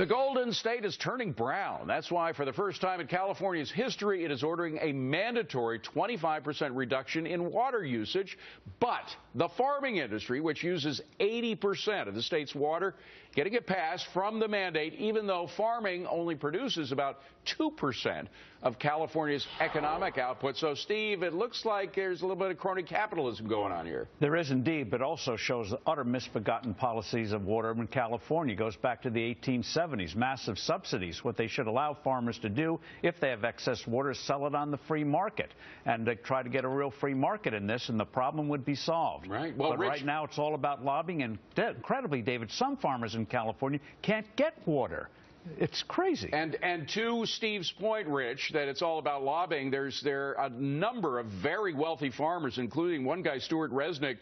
The Golden State is turning brown. That's why, for the first time in California's history, it is ordering a mandatory 25% reduction in water usage. But the farming industry, which uses 80% of the state's water, getting it passed from the mandate, even though farming only produces about 2% of California's economic output. So, Steve, it looks like there's a little bit of crony capitalism going on here. There is indeed, but also shows the utter misbegotten policies of water in California. It goes back to the 1870s. Massive subsidies. What they should allow farmers to do, if they have excess water, is sell it on the free market. And they try to get a real free market in this, and the problem would be solved. Right. Well, but right now, it's all about lobbying. And incredibly, David, some farmers in California can't get water. It's crazy. And to Steve's point, Rich, that it's all about lobbying, there are a number of very wealthy farmers, including one guy, Stuart Resnick,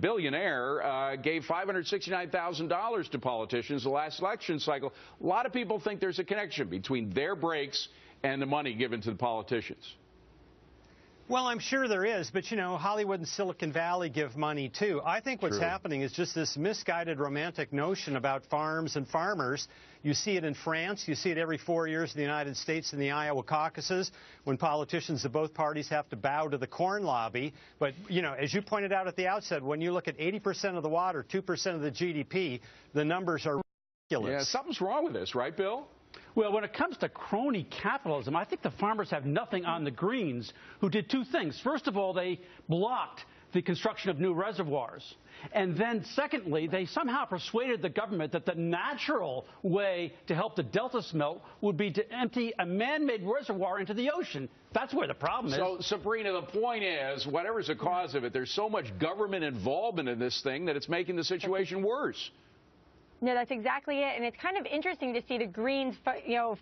billionaire, gave $569,000 to politicians the last election cycle. A lot of people think there's a connection between their breaks and the money given to the politicians. Well, I'm sure there is, but, you know, Hollywood and Silicon Valley give money, too. I think what's happening is just this misguided romantic notion about farms and farmers. You see it in France. You see it every 4 years in the United States in the Iowa caucuses when politicians of both parties have to bow to the corn lobby. But, you know, as you pointed out at the outset, when you look at 80% of the water, 2% of the GDP, the numbers are ridiculous. Yeah, something's wrong with this, right, Bill? Well, when it comes to crony capitalism, I think the farmers have nothing on the Greens, who did two things. First of all, they blocked the construction of new reservoirs. And then, secondly, they somehow persuaded the government that the natural way to help the delta smelt would be to empty a man-made reservoir into the ocean. That's where the problem is. So, Sabrina, the point is, whatever's the cause of it, there's so much government involvement in this thing that it's making the situation worse. No, that's exactly it. And it's kind of interesting to see the Greens,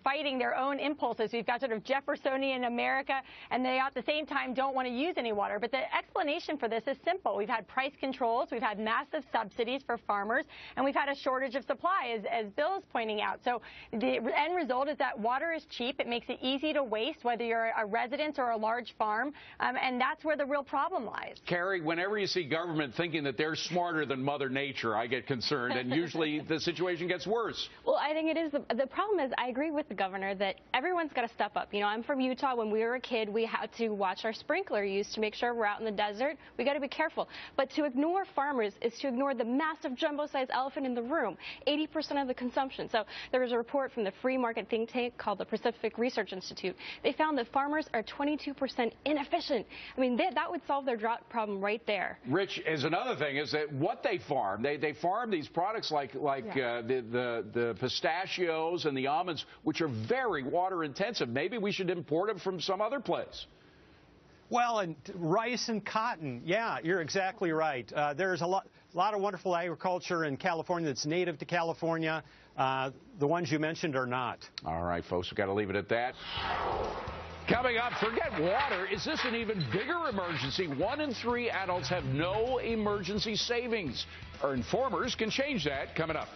fighting their own impulses. We've got sort of Jeffersonian America, and they at the same time don't want to use any water. But the explanation for this is simple. We've had price controls, we've had massive subsidies for farmers, and we've had a shortage of supply, as Bill is pointing out. So the end result is that water is cheap. It makes it easy to waste, whether you're a resident or a large farm, and that's where the real problem lies. Carrie, whenever you see government thinking that they're smarter than Mother Nature, I get concerned, and usually the situation gets worse. Well, I think it is. The problem is, I agree with the governor that everyone's got to step up. You know, I'm from Utah. When we were a kid, we had to watch our sprinkler use to make sure we're out in the desert. We got to be careful. But to ignore farmers is to ignore the massive jumbo-sized elephant in the room, 80% of the consumption. So there was a report from the free market think tank called the Pacific Research Institute. They found that farmers are 22% inefficient. I mean, that would solve their drought problem right there. Rich, is another thing is that what they farm, they farm these products like the pistachios and the almonds, which are very water intensive. Maybe we should import them from some other place. Well, and rice and cotton. Yeah, you're exactly right. There's a lot of wonderful agriculture in California that's native to California. The ones you mentioned are not. All right, folks, we've got to leave it at that. Coming up, forget water. Is this an even bigger emergency? 1 in 3 adults have no emergency savings. Our informers can change that coming up.